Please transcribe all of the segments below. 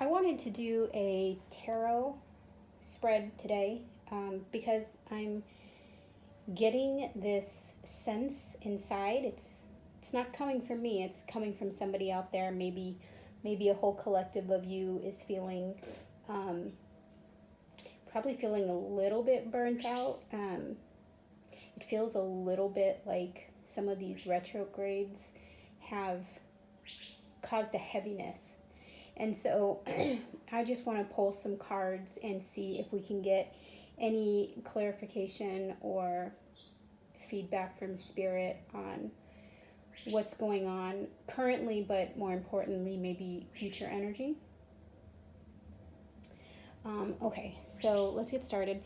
I wanted to do a tarot spread today because I'm getting this sense inside. It's not coming from me. It's coming from somebody out there. Maybe a whole collective of you is feeling probably feeling a little bit burnt out. It feels a little bit like some of these retrogrades have caused a heaviness. And so I just want to pull some cards and see if we can get any clarification or feedback from Spirit on what's going on currently, but more importantly, maybe future energy. Okay, so let's get started.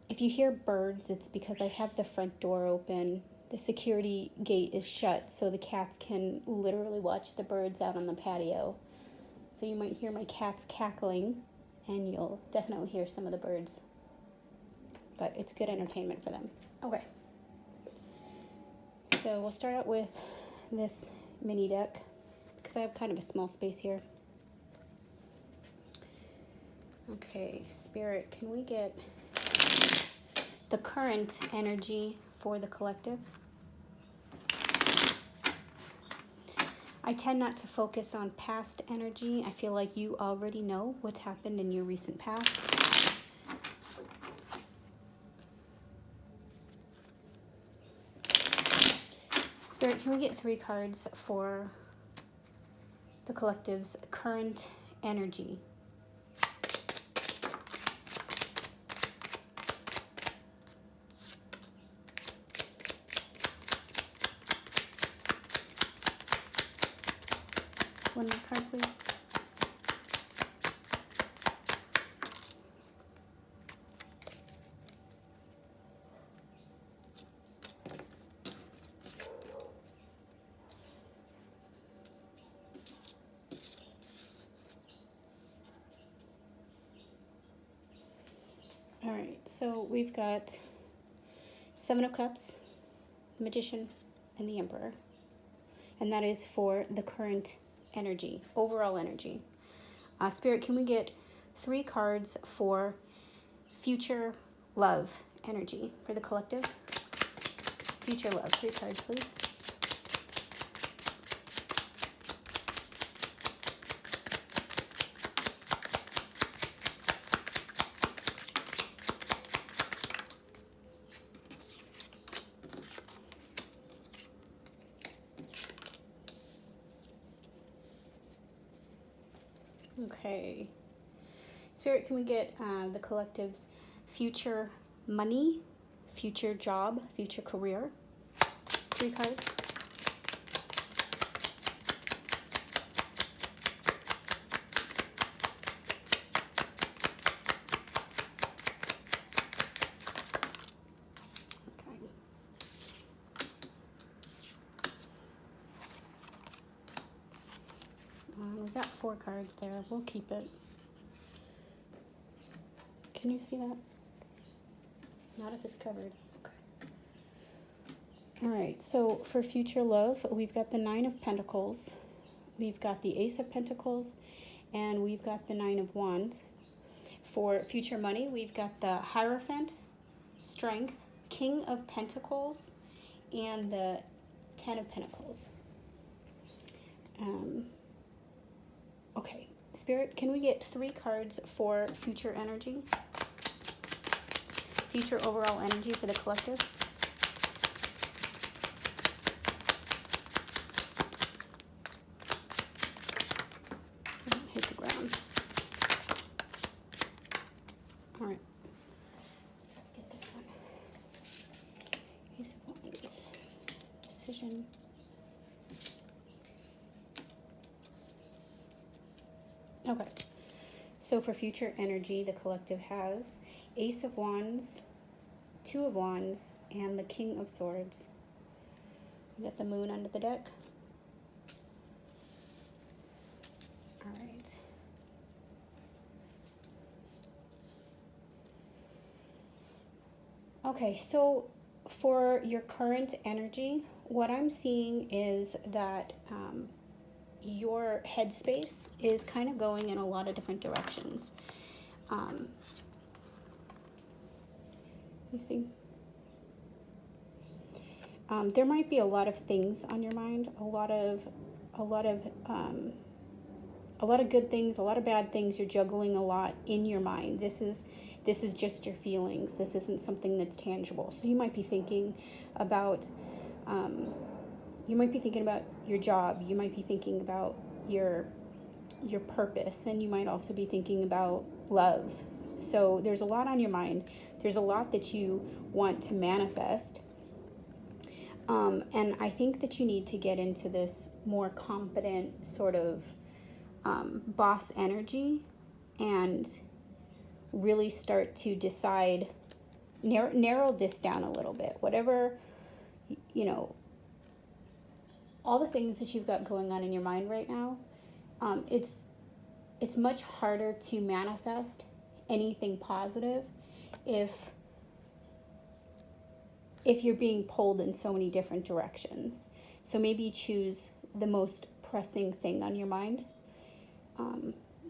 If you hear birds, it's because I have the front door open. The security gate is shut, so the cats can literally watch the birds out on the patio. So you might hear my cats cackling, and you'll definitely hear some of the birds. But it's good entertainment for them. Okay. So we'll start out with this mini deck, because I have kind of a small space here. Okay, Spirit, can we get the current energy for the collective? I tend not to focus on past energy. I feel like you already know what's happened in your recent past. Spirit, can we get 3 cards for the collective's current energy? One more card, please. All right, so we've got 7 of Cups, the Magician, and the Emperor. And that is for the current energy, overall energy. Spirit, can we get 3 cards for future love energy for the collective? Future love, 3 cards, please. Okay. Spirit, can we get the collective's future money, future job, future career? 3 cards. Okay. We've got 4 cards there. We'll keep it. Can you see that? Not if it's covered. Okay. All right, so for future love, we've got the 9 of Pentacles, we've got the Ace of Pentacles, and we've got the 9 of Wands. For future money, we've got the Hierophant, Strength, King of Pentacles, and the 10 of Pentacles. Okay, Spirit, can we get 3 cards for future energy? Future overall energy for the collective? Hit the ground. All right. Get this one. Ace of Wands. Decision. Okay. So for future energy, the collective has Ace of Wands, 2 of Wands, and the King of Swords. We got the Moon under the deck. All right. Okay, so for your current energy, what I'm seeing is that your headspace is kind of going in a lot of different directions. Let me see. There might be a lot of things on your mind, a lot of good things, a lot of bad things. You're juggling a lot in your mind. This is just your feelings. This isn't something that's tangible. So you might be thinking about your job. You might be thinking about your purpose, and you might also be thinking about love. So there's a lot on your mind. There's a lot that you want to manifest. And I think that you need to get into this more confident sort of boss energy and really start to decide, narrow this down a little bit. Whatever, all the things that you've got going on in your mind right now, it's much harder to manifest anything positive if you're being pulled in so many different directions. So maybe choose the most pressing thing on your mind,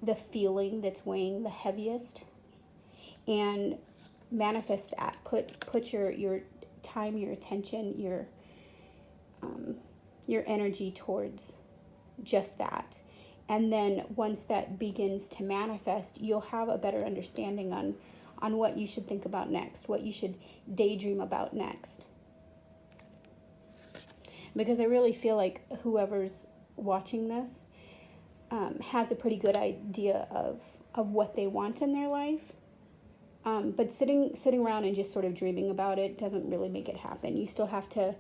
the feeling that's weighing the heaviest, and manifest that. Put your time, your attention, your energy towards just that. And then once that begins to manifest, you'll have a better understanding on what you should think about next, what you should daydream about next. Because I really feel like whoever's watching this has a pretty good idea of what they want in their life. But sitting around and just sort of dreaming about it doesn't really make it happen. You still have to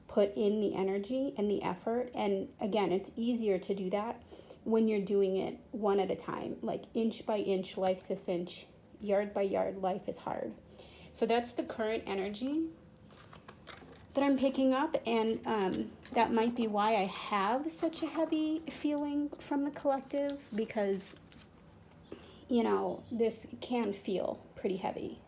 put in the energy and the effort. And again, it's easier to do that when you're doing it one at a time. Like inch by inch, life's this inch. Yard by yard, life is hard. So that's the current energy that I'm picking up, and that might be why I have such a heavy feeling from the collective, because this can feel pretty heavy.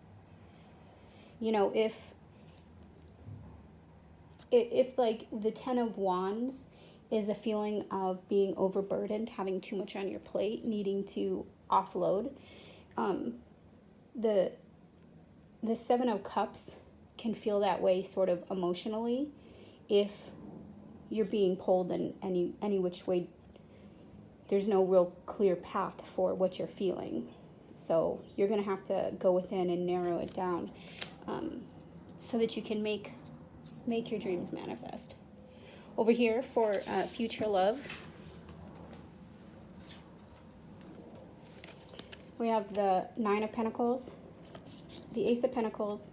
If like the 10 of Wands is a feeling of being overburdened, having too much on your plate, needing to offload, the 7 of Cups can feel that way sort of emotionally if you're being pulled in any which way. There's no real clear path for what you're feeling. So you're going to have to go within and narrow it down so that you can make your dreams manifest. Over here for future love, we have the 9 of Pentacles, the Ace of Pentacles,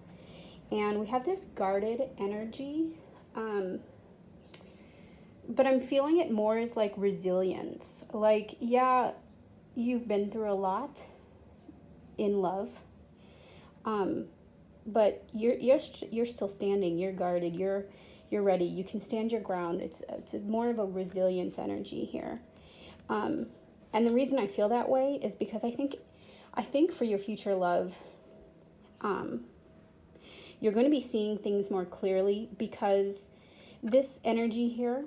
and we have this guarded energy. But I'm feeling it more as like resilience. Like, yeah, you've been through a lot in love, but you're still standing. You're guarded. You're ready. You can stand your ground. It's more of a resilience energy here. And the reason I feel that way is because I think for your future love, you're going to be seeing things more clearly, because this energy here,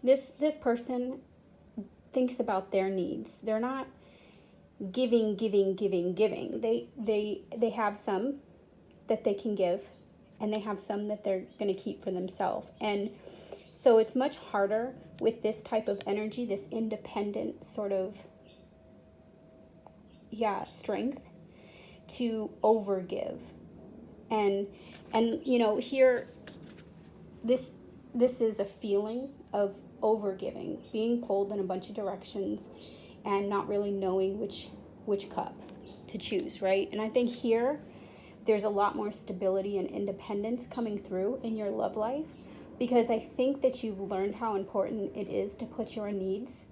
this person thinks about their needs. They're not giving. They have some that they can give, and they have some that they're going to keep for themselves. And so it's much harder with this type of energy, this independent sort of strength, to overgive. And here this is a feeling of overgiving, being pulled in a bunch of directions and not really knowing which cup to choose, right? And I think here there's a lot more stability and independence coming through in your love life, because I think that you've learned how important it is to put your needs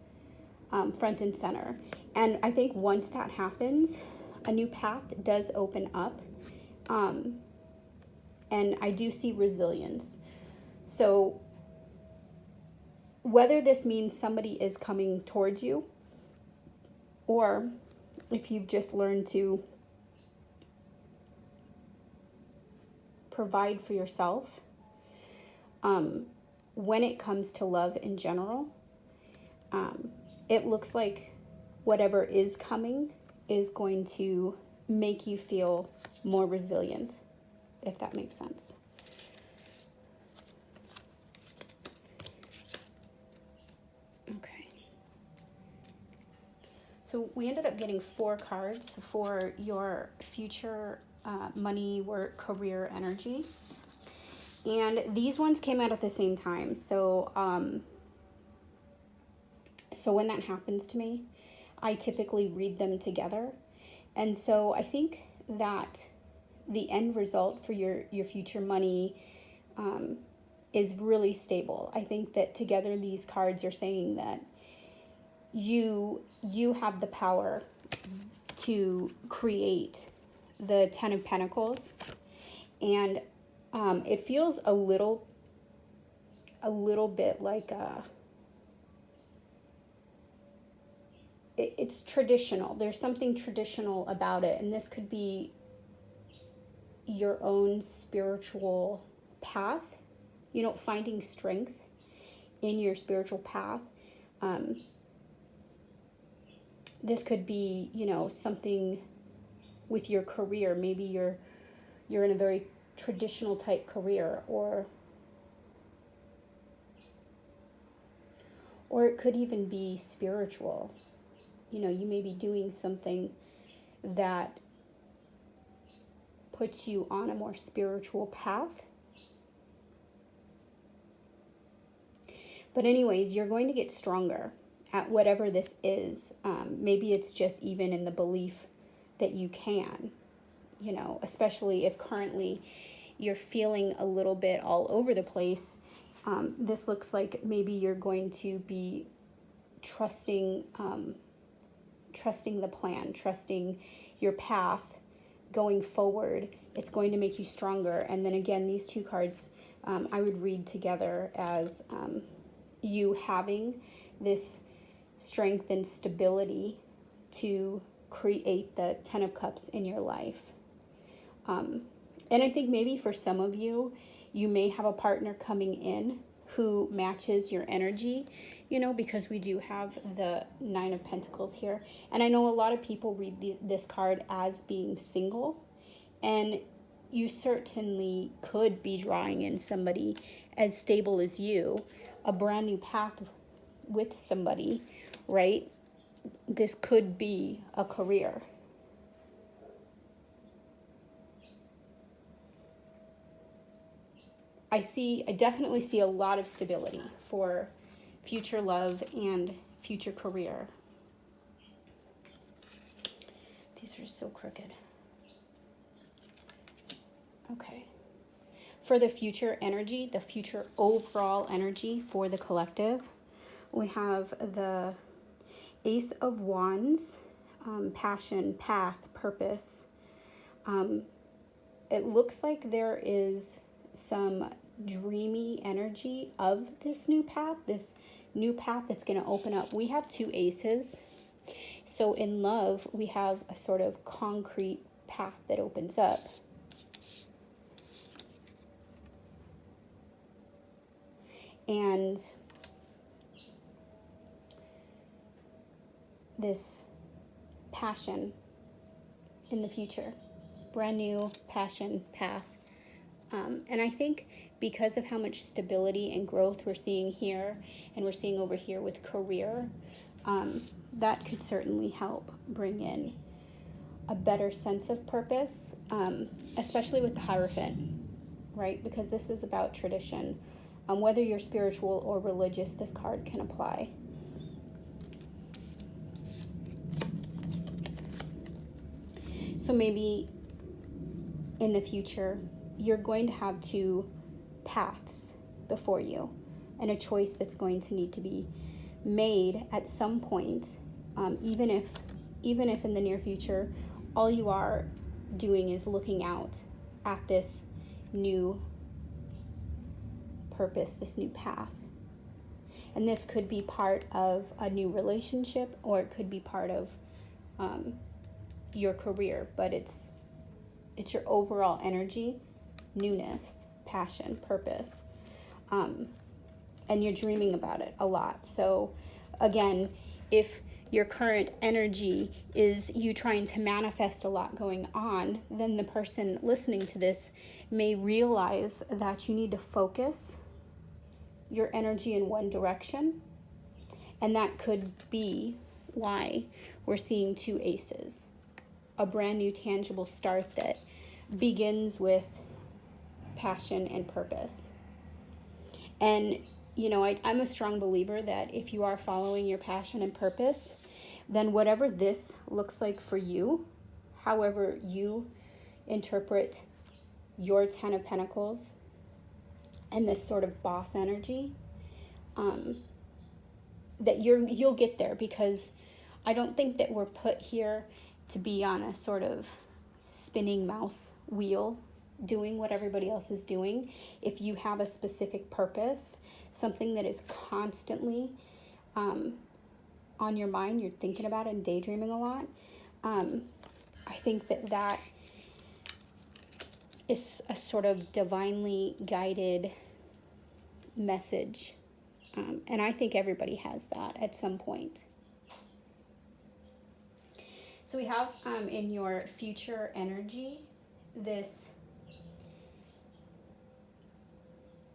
front and center. And I think once that happens, a new path does open up, and I do see resilience. So whether this means somebody is coming towards you, or if you've just learned to provide for yourself, when it comes to love in general, it looks like whatever is coming is going to make you feel more resilient, if that makes sense. Okay. So we ended up getting 4 cards for your future money, work, career energy. And these ones came out at the same time. So, so when that happens to me, I typically read them together. And so I think that the end result for your future money is really stable. I think that together these cards are saying that you have the power to create the 10 of Pentacles. And it feels a little bit like it's traditional. There's something traditional about it, and this could be your own spiritual path, you know, finding strength in your spiritual path. This could be, you know, something with your career. Maybe you're in a very traditional type career, or it could even be spiritual. You know, you may be doing something that puts you on a more spiritual path. But anyways, you're going to get stronger at whatever this is. Maybe it's just even in the belief that you can, you know, especially if currently you're feeling a little bit all over the place. This looks like maybe you're going to be trusting the plan, trusting your path going forward. It's going to make you stronger. And then again, these 2 cards I would read together as you having this strength and stability to create the 10 of Cups in your life. And I think maybe for some of you, you may have a partner coming in who matches your energy, you know, because we do have the 9 of Pentacles here. And I know a lot of people read this card as being single, and you certainly could be drawing in somebody as stable as you, a brand new path with somebody, right? This could be a career. I definitely see a lot of stability for future love and future career. These are so crooked. Okay. For the future energy, the future overall energy for the collective, we have the Ace of Wands, passion, path, purpose. It looks like there is some dreamy energy of this new path that's going to open up. We have 2 aces. So in love, we have a sort of concrete path that opens up. And this passion in the future, brand new passion path. And I think because of how much stability and growth we're seeing here, and we're seeing over here with career, that could certainly help bring in a better sense of purpose, especially with the Hierophant, right? Because this is about tradition. Whether you're spiritual or religious, this card can apply. So maybe in the future, you're going to have 2 paths before you, and a choice that's going to need to be made at some point, even if in the near future, all you are doing is looking out at this new purpose, this new path. And this could be part of a new relationship, or it could be part of your career, but it's your overall energy, newness, passion, purpose. and you're dreaming about it a lot. So again, if your current energy is you trying to manifest a lot going on, then the person listening to this may realize that you need to focus your energy in one direction. And that could be why we're seeing 2 aces. A brand new tangible start that begins with passion and purpose. And, you know, I'm a strong believer that if you are following your passion and purpose, then whatever this looks like for you, however you interpret your 10 of Pentacles and this sort of boss energy, that you'll get there, because I don't think that we're put here to be on a sort of spinning mouse wheel doing what everybody else is doing. If you have a specific purpose, something that is constantly on your mind, you're thinking about it and daydreaming a lot, I think that is a sort of divinely guided message. And I think everybody has that at some point. So we have in your future energy this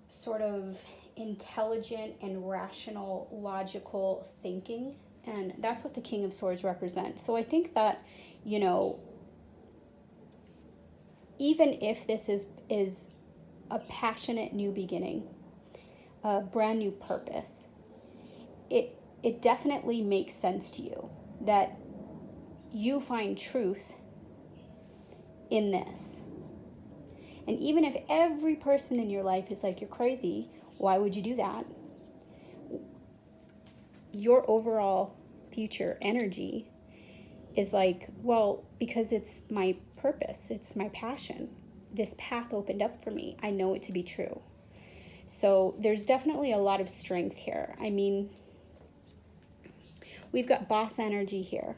sort of intelligent and rational, logical thinking. And that's what the King of Swords represents. So I think that, you know, even if this is a passionate new beginning, a brand new purpose, it definitely makes sense to you that you find truth in this. And even if every person in your life is like, you're crazy, why would you do that? Your overall future energy is like, well, because it's my purpose, it's my passion. This path opened up for me. I know it to be true. So there's definitely a lot of strength here. I mean, we've got boss energy here.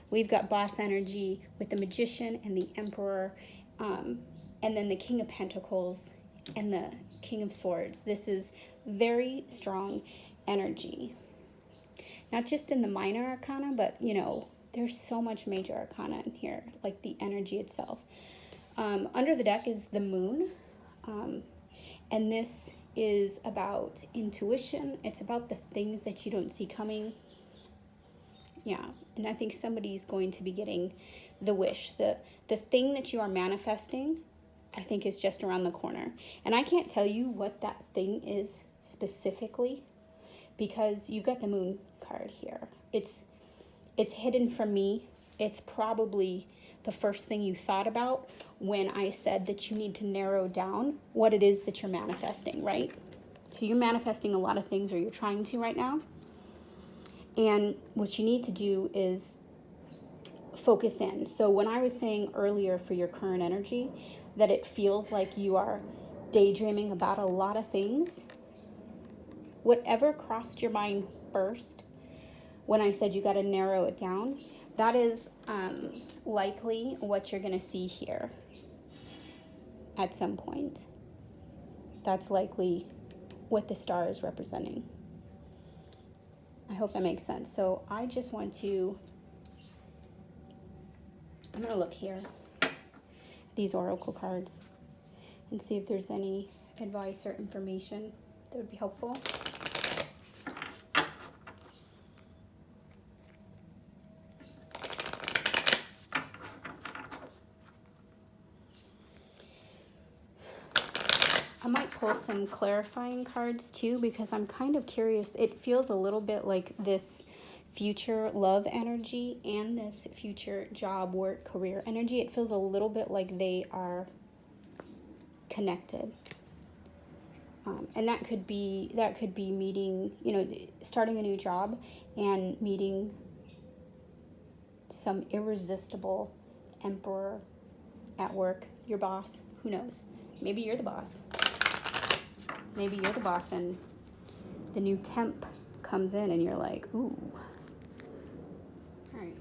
We've got boss energy with the Magician and the Emperor, and then the King of Pentacles and the King of Swords. This is very strong energy. Not just in the minor arcana, but, you know, there's so much major arcana in here, like the energy itself. Under the deck is the Moon, and this is about intuition. It's about the things that you don't see coming. Yeah, and I think somebody's going to be getting the wish. The thing that you are manifesting, I think, is just around the corner. And I can't tell you what that thing is specifically, because you've got the Moon card here. It's hidden from me. It's probably the first thing you thought about when I said that you need to narrow down what it is that you're manifesting, right? So you're manifesting a lot of things, or you're trying to right now. And what you need to do is focus in. So when I was saying earlier for your current energy that it feels like you are daydreaming about a lot of things, whatever crossed your mind first when I said you got to narrow it down, that is likely what you're going to see here at some point. That's likely what the star is representing. I hope that makes sense. So I just want to, I'm going to look here at these oracle cards and see if there's any advice or information that would be helpful. I might pull some clarifying cards too, because I'm kind of curious. It feels a little bit like this future love energy and this future job, work, career energy. It feels a little bit like they are connected. And that could be meeting, you know, starting a new job and meeting some irresistible emperor at work, your boss, who knows? Maybe you're the boss. Maybe you're the boss and the new temp comes in and you're like, ooh. All right.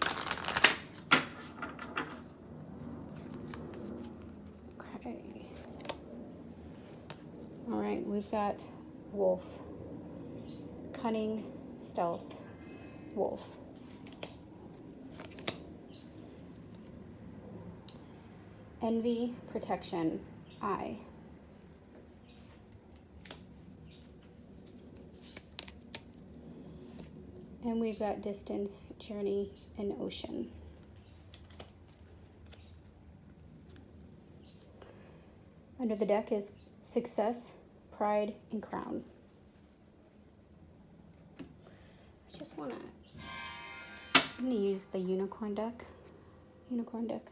Okay. All right, we've got Wolf. cunning, stealth, wolf. Envy, protection, eye. And we've got distance, journey, and ocean. Under the deck is success, pride, and crown. I'm going to use the unicorn deck. Unicorn deck.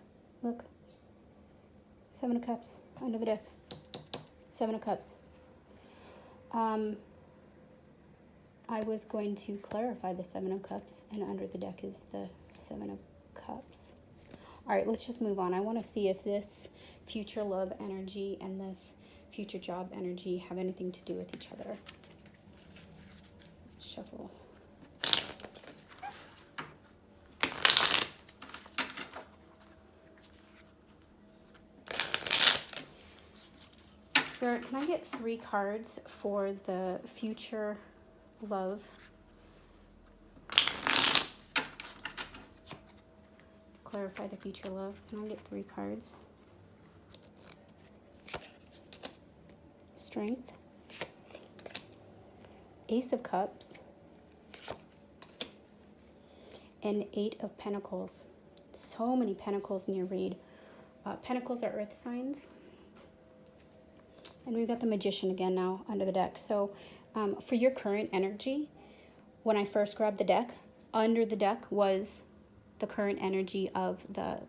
Look. 7 of Cups under the deck. 7 of Cups. I was going to clarify the 7 of Cups, and under the deck is the 7 of Cups. All right, let's just move on. I want to see if this future love energy and this future job energy have anything to do with each other. Shuffle. Spirit, can I get 3 cards for the future love? Clarify the future love. Can I get 3 cards? Strength. Ace of Cups. And 8 of Pentacles. So many Pentacles in your read. Pentacles are earth signs. And we've got the Magician again now under the deck. So for your current energy, when I first grabbed the deck, under the deck was the current energy of the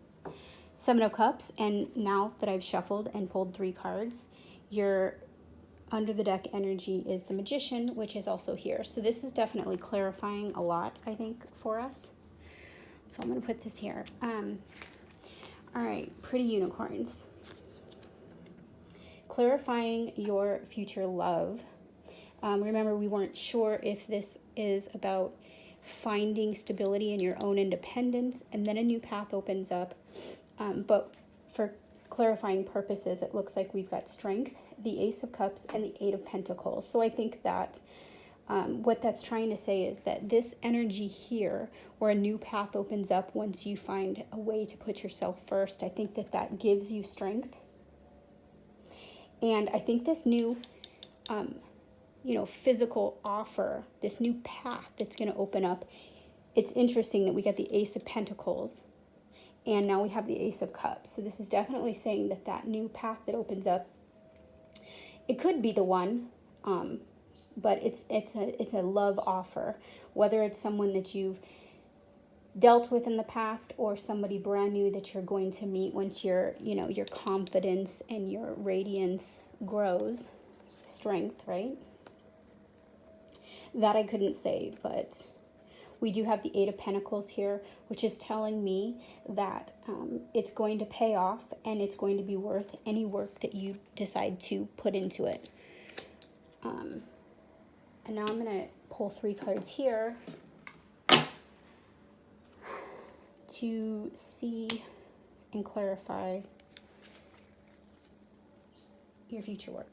7 of Cups. And now that I've shuffled and pulled 3 cards, your under the deck energy is the Magician, which is also here. So this is definitely clarifying a lot, I think, for us. So I'm going to put this here. All right, pretty unicorns. Clarifying your future love. Remember, we weren't sure if this is about finding stability in your own independence, and then a new path opens up. But for clarifying purposes, it looks like we've got strength, the Ace of Cups, and the 8 of Pentacles. So I think that what that's trying to say is that this energy here, where a new path opens up once you find a way to put yourself first, I think that that gives you strength. And I think this new, physical offer, this new path that's going to open up, it's interesting that we got the Ace of Pentacles and now we have the Ace of Cups. So this is definitely saying that that new path that opens up, it could be the one, but it's a love offer, whether it's someone that you've dealt with in the past or somebody brand new that you're going to meet once your confidence and your radiance grows. Strength, right? That I couldn't say, but we do have the 8 of Pentacles here, which is telling me that it's going to pay off and it's going to be worth any work that you decide to put into it. And now I'm going to pull 3 cards here to see and clarify your future work.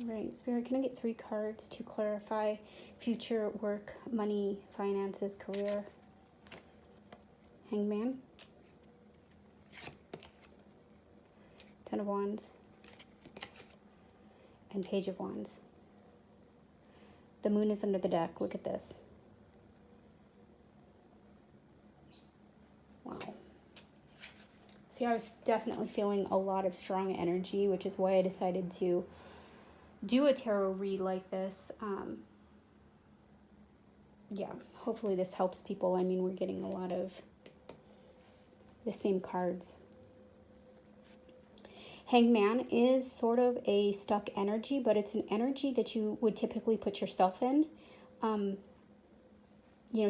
All right, Spirit, can I get 3 cards to clarify future work, money, finances, career? Hangman. 10 of Wands. And Page of Wands. The Moon is under the deck. Look at this. Wow. See, I was definitely feeling a lot of strong energy, which is why I decided to do a tarot read like this. Yeah, hopefully this helps people. I mean, we're getting a lot of the same cards. Hangman is sort of a stuck energy, but it's an energy that you would typically put yourself in.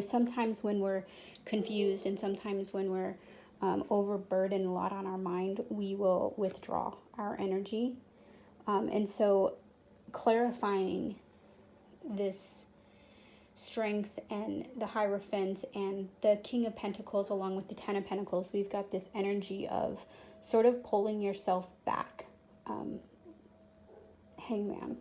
Sometimes when we're confused and sometimes when we're overburdened, a lot on our mind, we will withdraw our energy. And so clarifying this strength and the Hierophant and the King of Pentacles along with the Ten of Pentacles, we've got this energy of sort of pulling yourself back. Hangman.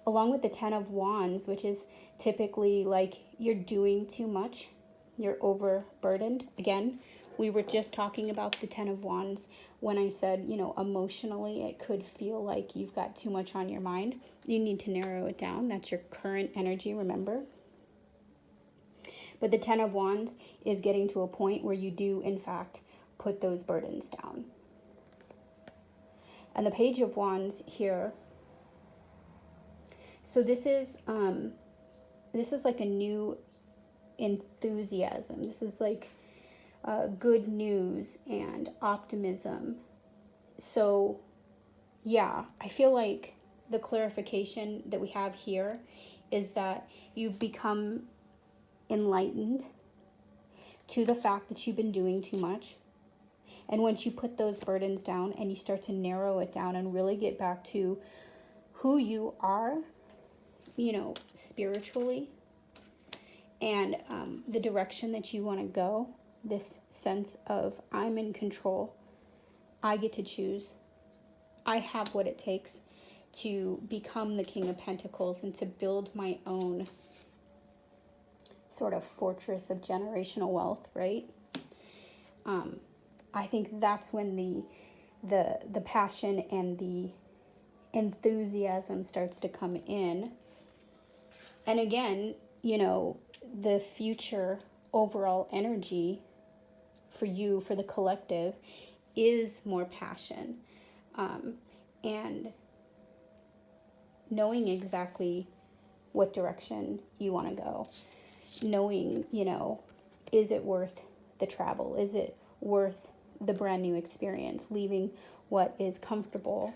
Along with the Ten of Wands, which is typically like you're doing too much, you're overburdened. Again, we were just talking about the Ten of Wands when I said, you know, emotionally it could feel like you've got too much on your mind. You need to narrow it down. That's your current energy, remember? But the Ten of Wands is getting to a point where you do, in fact, put those burdens down. And the Page of Wands here. So this is like a new enthusiasm. This is like good news and optimism. So yeah, I feel like the clarification that we have here is that you've become enlightened to the fact that you've been doing too much. And once you put those burdens down and you start to narrow it down and really get back to who you are, you know, spiritually, and the direction that you want to go, this sense of I'm in control, I get to choose, I have what it takes to become the King of Pentacles and to build my own sort of fortress of generational wealth, right? I think that's when the passion and the enthusiasm starts to come in. And again, you know, the future overall energy for you, for the collective, is more passion. And knowing exactly what direction you want to go. Knowing, you know, is it worth the travel? Is it worth the brand new experience? Leaving what is comfortable.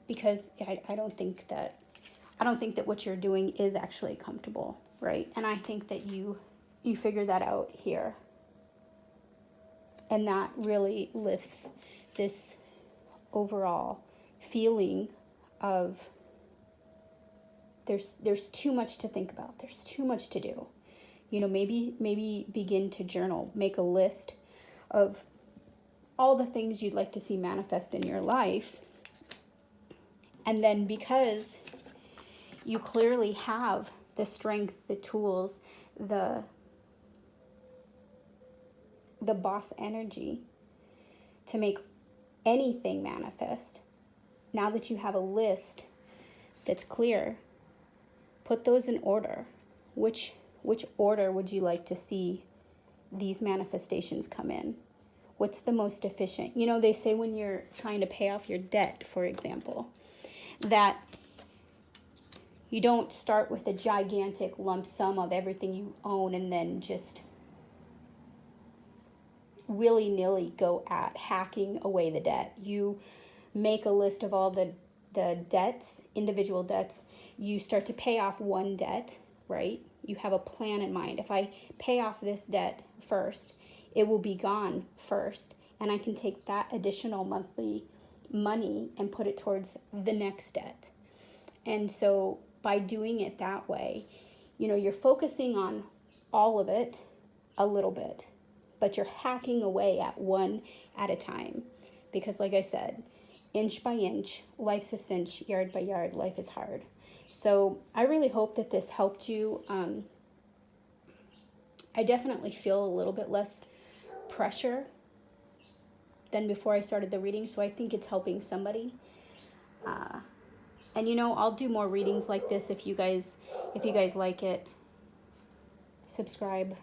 Because I don't think that what you're doing is actually comfortable, right? And I think that you figure that out here. And that really lifts this overall feeling of there's too much to think about. There's too much to do. You know, maybe begin to journal, make a list of all the things you'd like to see manifest in your life. And then because you clearly have the strength, the tools, the boss energy to make anything manifest, now that you have a list that's clear, put those in order. Which order would you like to see these manifestations come in? What's the most efficient? You know, they say when you're trying to pay off your debt, for example, that you don't start with a gigantic lump sum of everything you own and then just willy-nilly go at hacking away the debt. You make a list of all the debts, individual debts. You start to pay off one debt, right? You have a plan in mind. If I pay off this debt first, it will be gone first, and I can take that additional monthly money and put it towards the next debt. And so by doing it that way, you know, you're focusing on all of it a little bit, but you're hacking away at one at a time. Because like I said, inch by inch, life's a cinch, yard by yard, life is hard. So I really hope that this helped you. I definitely feel a little bit less pressure than before I started the reading, so I think it's helping somebody. And you know, I'll do more readings like this if you guys like it. Subscribe,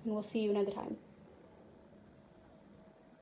and we'll see you another time.